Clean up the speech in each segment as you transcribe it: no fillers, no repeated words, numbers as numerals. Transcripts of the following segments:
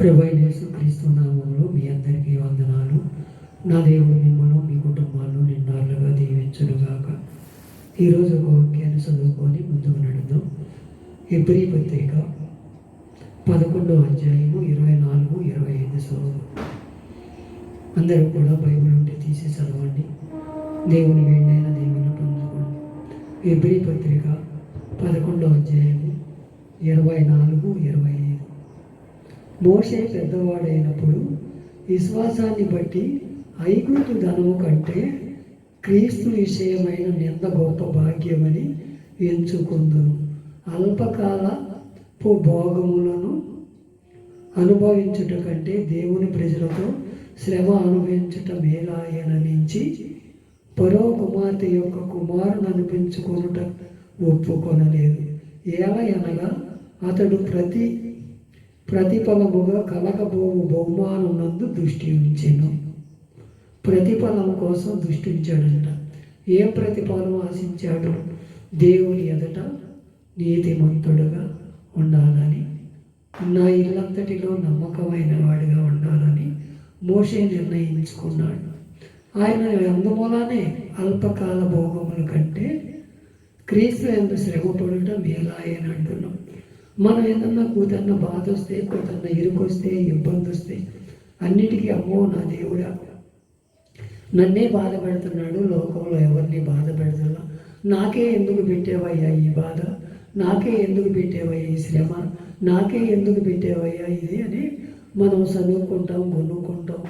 ప్రభువైన యేసుక్రీస్తు నామములో మీ అందరికీ వందనాలు. నా దేవుడు మిమ్మల్ని మీ కుటుంబాలను నిండారులుగా దీవించునుగాక. ఈరోజు ఒక వాక్యాన్ని చదువుకొని ముందుకు నడుద్దాం. హెబ్రీ పత్రిక 11వ అధ్యాయము 24, 25 చదువు. అందరూ కూడా బైబిల్ ఉంటే తీసి చదవండి. దేవుని వేడైన దేవుని పొందుకోండి. హెబ్రీ పత్రిక 11వ అధ్యాయము 24, 25. మోషే పెద్దవాడైనప్పుడు విశ్వాసాన్ని బట్టి ఐగుప్తు ధనము కంటే క్రీస్తు విషయమైన నింద గొప్ప భాగ్యమని ఎంచుకుందును. అల్పకాలపు భోగములను అనుభవించుట కంటే దేవుని ప్రజలతో శ్రమ అనుభవించుట మేలాయననించి పరో కుమార్తె యొక్క కుమారుని అనిపించుకొనుట ఒప్పుకొనలేదు. ఏలయనగా అతడు ప్రతిఫలముగా కలగబోవు బహుమానమునందు దృష్టి ఉంచెను. ప్రతిఫలం కోసం దృష్టి ఉంచాడంట. ఏ ప్రతిఫలం ఆశించాడు? దేవుని ఎదుట నీతిమంతుడుగా ఉండాలని, నా ఇల్లంతటిలో నమ్మకమైన వాడిగా ఉండాలని మోషే నిర్ణయించుకున్నాడు. ఆయన అందుమూలనే అల్పకాల భోగముల కంటే క్రీస్తు యందు శ్రమపడుట మేలాయని అంటున్నాం. మనం ఏదన్నా కూతన్న బాధ వస్తే, కూతన్న ఇరుకొస్తే, ఇబ్బంది వస్తే అన్నిటికీ అమ్మో నా దేవుడా నన్నే బాధ పెడుతున్నాడు, లోకంలో ఎవరిని బాధ పెడుతున్నా, నాకే ఎందుకు పెట్టేవయ్యా ఈ బాధ, నాకే ఎందుకు పెట్టేవయ్యా ఈ శ్రమ, నాకే ఎందుకు పెట్టేవయ్యా ఇది అని మనం చదువుకుంటాం, కొనుక్కుంటాం.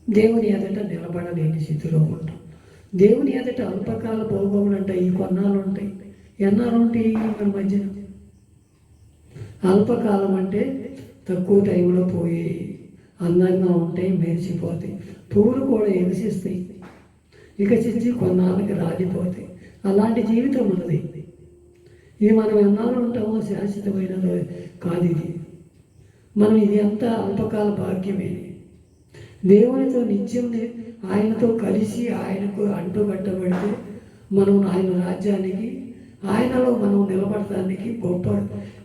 దేవుని ఎదుట నిలబడలేని స్థితిలో ఉంటాం. దేవుని ఎదుట అల్పకాల భోగములు అంటాయి. ఈ కొన్నాళ్ళు ఉంటాయి, ఎన్నాళ్ళు ఉంటాయి మన మధ్యన. అల్పకాలం అంటే తక్కువ టైంలో పోయి అందంగా ఉంటాయి, మెరిసిపోతాయి. పువ్వులు కూడా ఎగసిస్తాయి, వికసించి కొన్నాళ్ళకి రాలిపోతాయి. అలాంటి జీవితం మనది. ఇది మనం ఎన్నాళ్ళు ఉంటామో శాశ్వతమైనది కాదు. ఇది మనం ఇది అంతా అల్పకాల భాగ్యమే. దేవునితో నిత్యం ఆయనతో కలిసి ఆయనకు అంటుకట్టబడితే మనం ఆయన రాజ్యానికి, ఆయనలో మనం నిలబడటానికి గొప్ప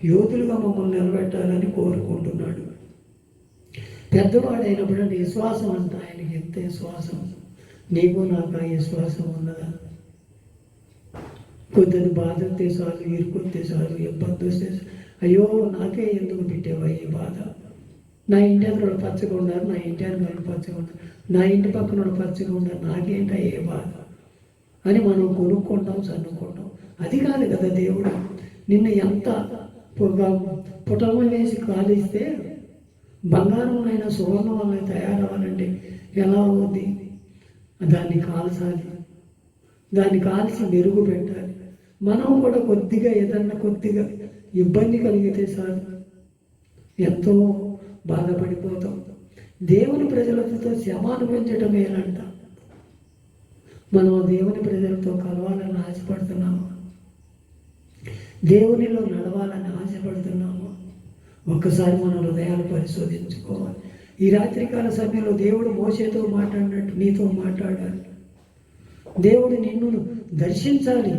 యోధులుగా మమ్మల్ని నిలబెట్టాలని కోరుకుంటున్నాడు. పెద్దవాడైనప్పుడు విశ్వాసం అంట ఆయనకి ఎంత విశ్వాసం. నీకు నాకు ఆ విశ్వాసం ఉన్నదా? కొద్దిని బాధ వస్తే చాలు, ఇరుకొస్తే చాలు, ఇబ్బంది వస్తే అయ్యో నాకే ఎందుకు పెట్టేవా ఈ బాధ, నా ఇంటి దగ్గర పచ్చగా ఉన్నారు, నా ఇంటి దగ్గర పచ్చగా ఉన్నారు, నా ఇంటి పక్కన పచ్చగా ఉన్నారు, నాకేంటా ఏ బాధ అని మనం కొనుక్కుంటాం, చదువుకుంటాం. అది కాదు కదా దేవుడు. నిన్ను ఎంత పుటమ వేసి కాలిస్తే బంగారంలో సువర్ణం వల్ల తయారవ్వాలంటే ఎలా అవుద్ది? దాన్ని కాల్చాలి, దాన్ని కాల్చి మెరుగు పెట్టాలి. మనం కూడా కొద్దిగా ఏదన్నా కొద్దిగా ఇబ్బంది కలిగితే సార్ ఎంతో బాధపడిపోతాం. దేవుని ప్రజలతో శ్రమ అనుభవించటం ఏనంట. మనం దేవుని ప్రజలతో కలవాలని ఆశపడుతున్నాము, దేవునిలో నడవాలని ఆశపడుతున్నాము. ఒక్కసారి మన హృదయాలు పరిశోధించుకోవాలి. ఈ రాత్రికాల సమయంలో దేవుడు మోషేతో మాట్లాడినట్టు నీతో మాట్లాడాలి. దేవుడు నిన్ను దర్శించాలి.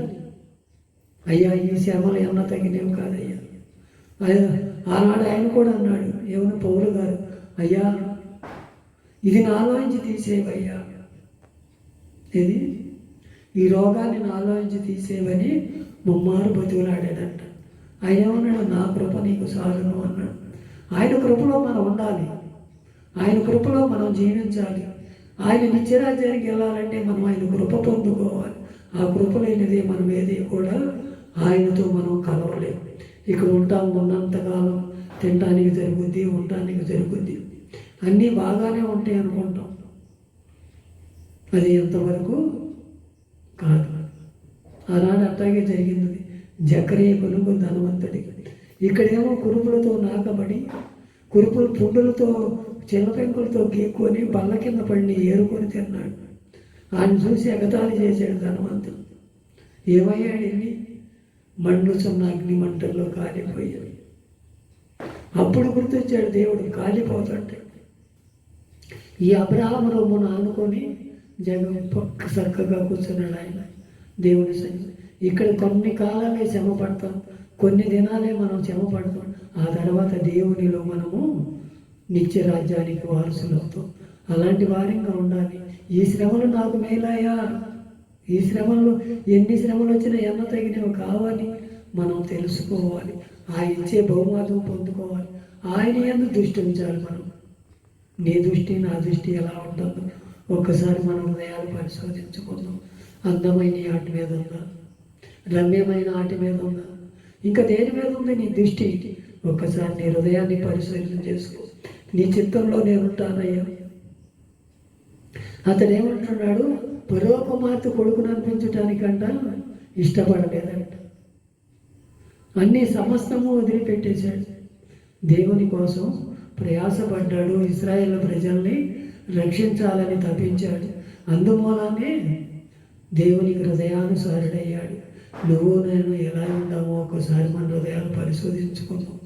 అయ్యా ఈ శ్రమలు ఏమన్నా తగినవి కాదయ్యా. ఆనాడు ఆయన కూడా అన్నాడు, ఏమన్నా పౌలు గారు, అయ్యా ఇది నాలోంచి తీసేవయ్యా, ఇది ఈ రోగాన్ని నాలోంచి తీసేవని ముమ్మారు బతుకులాడాడంట. ఆయన ఏమన్నాడు, నా కృప నీకు సాధను అన్నాడు. ఆయన కృపలో మనం ఉండాలి, ఆయన కృపలో మనం జీవించాలి. ఆయన నిత్యరాజ్యానికి వెళ్ళాలంటే మనం ఆయన కృప పొందుకోవాలి. ఆ కృప లేనిదే మనం ఏది కూడా ఆయనతో మనం కలవలేము. ఇక్కడ ఉంటాం, ఉన్నంతకాలం తినడానికి జరుగుద్ది, ఉండటానికి జరుగుద్ది, అన్నీ బాగానే ఉంటాయి అనుకుంటాం. అది ఎంతవరకు కాదు. ఆనాడు అట్లాగే జరిగింది జకరియకును ధనవంతుడికి. ఇక్కడేమో కురుపులతో నాకబడి, కురుపులు పుండులతో చిల్లపెంకులతో గీక్కొని బల్ల కింద పడిని ఏరుకొని తిన్నాడు. ఆయన చూసి ఎగతాళి చేశాడు ధనవంతుడు. ఏమయ్యాడు? మండుచున్న అగ్ని మంటల్లో కాలిపోయాడు. అప్పుడు గుర్తొచ్చాడు దేవుడు కాలిపోతుంటే. ఈ అబ్రాహాము రొమ్మును ఆనుకొని పక్క చక్కగా కూర్చున్నాడు ఆయన దేవుని సన్నిధి. ఇక్కడ కొన్ని కాలాలే శ్రమ పడతాం, కొన్ని దినాలే మనం శ్రమ పడతాం. ఆ తర్వాత దేవునిలో మనము నిత్య రాజ్యానికి వారసులవుతాం. అలాంటి వారంగా ఉండాలి. ఈ శ్రమలు నాకు మేలాయా, ఈ శ్రమలు ఎన్ని శ్రమలు వచ్చినా ఎన్న తగినవి కావాలి మనం తెలుసుకోవాలి. ఆయన ఇచ్చే బహుమానం పొందుకోవాలి. ఆయన యందు దృష్టి ఉంచాలి మనం. నీ దృష్టి నా దృష్టి ఎలా ఉంటుందో ఒక్కసారి మనం హృదయాలు పరిశోధించుకుందాం. అందమైన ఆట మీద ఉందా, రమ్యమైన ఆట మీద ఉందా, ఇంకా దేని మీద ఉంది నీ దృష్టి? ఒక్కసారి నీ హృదయాన్ని పరిశోధన చేసుకో. నీ చిత్తంలో నేను ఉంటానయ్యా. అతడు ఏమంటున్నాడు? పరో కుమార్తె కొడుకును అనిపించటానికంట ఇష్టపడలేదంట. అన్ని సమస్తము వదిలిపెట్టేశాడు. దేవుని కోసం ప్రయాసపడ్డాడు. ఇశ్రాయేలు ప్రజల్ని రక్షించాలని తప్పించాడు. అందుమూలానే దేవునికి హృదయానుసారుడయ్యాడు. నువ్వు నేను ఎలా ఉన్నామో ఒకసారి మన హృదయాలు పరిశోధించుకుందాం.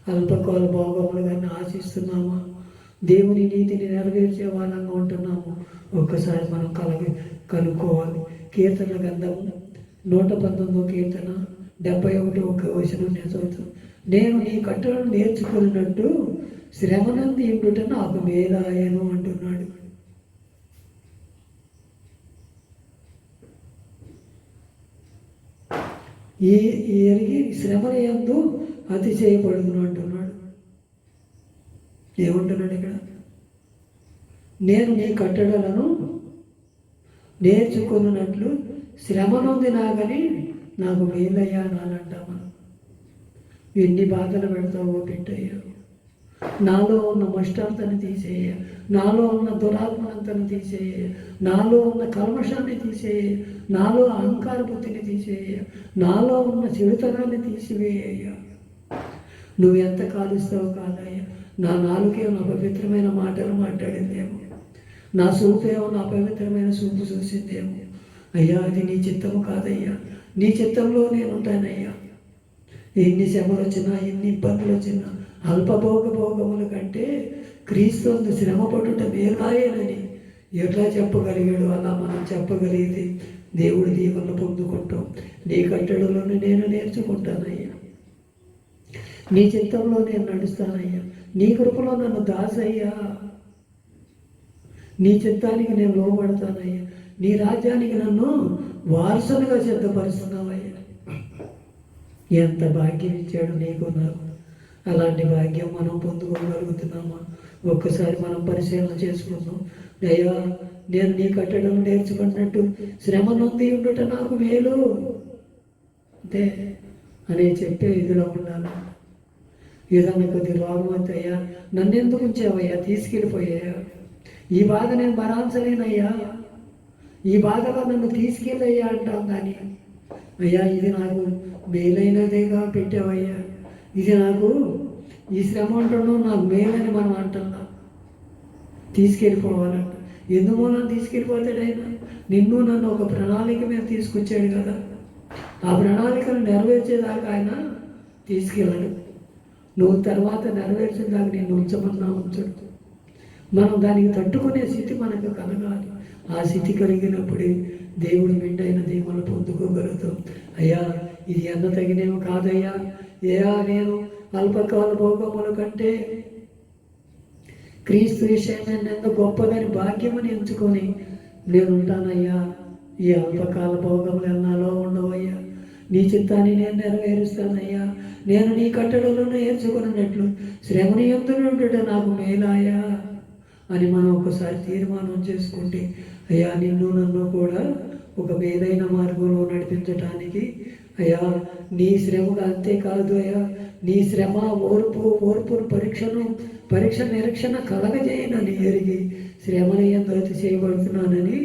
అల్పకాల భోగములు కానీ ఆశిస్తున్నామా? దేవుని నీతిని నెరవేర్చే వాళ్ళంగా ఉంటున్నాము. ఒక్కసారి మనం కనుక్కోవాలి. కీర్తన గ్రంథము 119 కీర్తన 71 వచనం నేను చదువుతాను. నేను నీ కట్టలను నేర్చుకున్నట్టు శ్రమనంది ఏమిటో నాకు మేలాయను అంటున్నాడు. ఈ ఎరిగి శ్రమల యందు అతిశయపడును అంటున్నాడు. ఏమంటున్నాడు ఇక్కడ? నేను నీ కట్టడలను నేర్చుకున్నట్లు శ్రమ నొందినా కానీ నాకు మేలయ్యా అనాలంట. మనం ఎన్ని బాధలు పెడతావో పెట్టయ్యా. నాలో ఉన్న మష్టాంతని తీసేయ, నాలో ఉన్న దురాత్మనంతను తీసేయ, నాలో ఉన్న కల్మషాన్ని తీసేయ, నాలో అహంకార బుద్ధిని తీసేయ, నాలో ఉన్న చెడుతనాన్ని తీసివేయ్యా. నువ్వు ఎంత కాలుస్తావో కాదయ్యా. నా నాలుకేమో అపవిత్రమైన మాటలు మాట్లాడిందేమో, నా చూపేమో నా పవిత్రమైన చూపు చూసిందేమో. అయ్యా, అది నీ చిత్తము కాదయ్యా. నీ చిత్తంలో నేను ఉంటానయ్యా. ఎన్ని శ్రమలు వచ్చినా, ఎన్ని ఇబ్బందులు వచ్చినా, భోగముల కంటే క్రీస్తు శ్రమ పడుట మేలాయనని ఎట్లా చెప్పగలిగాడు? అలా మనం చెప్పగలిగితే దేవుడి దీవెనలు పొందుకుంటాం. నీ కట్టడలోనే నేను నేర్చుకుంటానయ్యా. నీ చిత్తంలో నేను నడుస్తానయ్యా. నీ కృపలో నన్ను దాసయ్యా. నీ చిత్తానికి నేను లోబడతానయ్యా. నీ రాజ్యానికి నన్ను వారసునిగా సిద్ధపరుస్తున్నావయ్యా. ఎంత భాగ్యం ఇచ్చాడు నీకు నాకు. అలాంటి భాగ్యం మనం పొందుకోగలుగుతున్నామా? ఒక్కసారి మనం పరిశీలన చేసుకుందాం. అయ్యా, నేను నీ కట్టడం నేర్చుకున్నట్టు శ్రమ నొంది ఉండుట నాకు మేలు అంతే అని చెప్పే ఇదిలో ఉండాలి. ఏదన్నా కొద్ది రోగం అయితే, అయ్యా నన్నెందుకు ఉంచావయ్యా, తీసుకెళ్ళిపోయాయా, ఈ బాధ నేను భరాంచలేనయ్యా, ఈ బాధలో నన్ను తీసుకెళ్ళయ్యా అంటాం. కానీ అయ్యా, ఇది నాకు మేలైనదేగా పెట్టావయ్యా, ఇది నాకు ఈ శ్రమ అంటున్నావు నాకు మేలని మనం అంటున్నాం. తీసుకెళ్ళిపోవాలంట. ఎందుకో నన్ను తీసుకెళ్ళిపోతాడు ఆయన? నిన్ను నన్ను ఒక ప్రణాళిక మీద తీసుకొచ్చాడు కదా. ఆ ప్రణాళికను నెరవేర్చేదాకా ఆయన తీసుకెళ్ళడు. నువ్వు తర్వాత నెరవేర్చేదాకా నేను ఉంచమన్నా ఉంచడు. మనం దానికి తట్టుకునే స్థితి మనకు కలగాలి. ఆ స్థితి కలిగినప్పుడే దేవుడు మెండైన దీవెనలు పొందుకోగలుగుతాం. అయ్యా, ఇది ఎంత తగినేమో కాదయ్యా. ఏయా, నేను అల్పకాల భోగముల కంటే క్రీస్తు విషయమైన ఎంత గొప్పదని భాగ్యమని ఎంచుకొని నేను ఉంటానయ్యా. ఈ అల్పకాల భోగములు ఎన్నాలో ఉండవయ్యా. నీ చిత్తాన్ని నేను నెరవేరుస్తానయ్యా. నేను నీ కట్టడలను నేర్చుకున్నట్లు శ్రమని ఎందుకుంటే నాకు మేలాయా అని మనం ఒకసారి తీర్మానం చేసుకుంటే, అయ్యా నిన్ను నన్ను కూడా ఒక మేలైన మార్గంలో నడిపించటానికి అయ్యా నీ శ్రమగా అంతేకాదు అయ్యా, నీ శ్రమ ఓర్పును పరీక్ష నిరీక్షణ కలగజేయనని ఎరిగి శ్రమని ఎంతో చేయబడుతున్నానని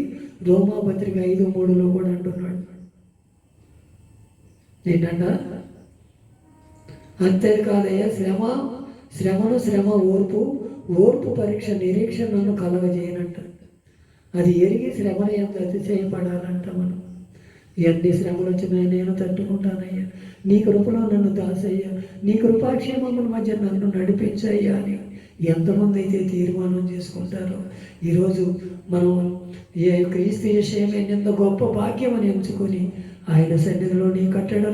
రోమాపత్రిక 5:3 కూడా అంటున్నాడు. ఏంటంట? అంతేకాదయ్యా, శ్రమ ఓర్పు పరీక్ష నిరీక్షణను కలగజేయనంట. అది ఎరిగి శ్రమని ఎంత అతిశయపడాలంట. మనం ఎన్ని శ్రమలు వచ్చినా నేను తట్టుకుంటానయ్యా. నీ కృపలో నన్ను దాసయ్యా. నీ కృపాక్షేమముల మధ్య నన్ను నడిపించయ్యా అని ఎంతమంది అయితే తీర్మానం చేసుకుంటారో, ఈరోజు మనం క్రీస్తు విషయమే ఎంత గొప్ప భాగ్యం అని ఎంచుకొని ఆయన సన్నిధిలో నీ కట్టడం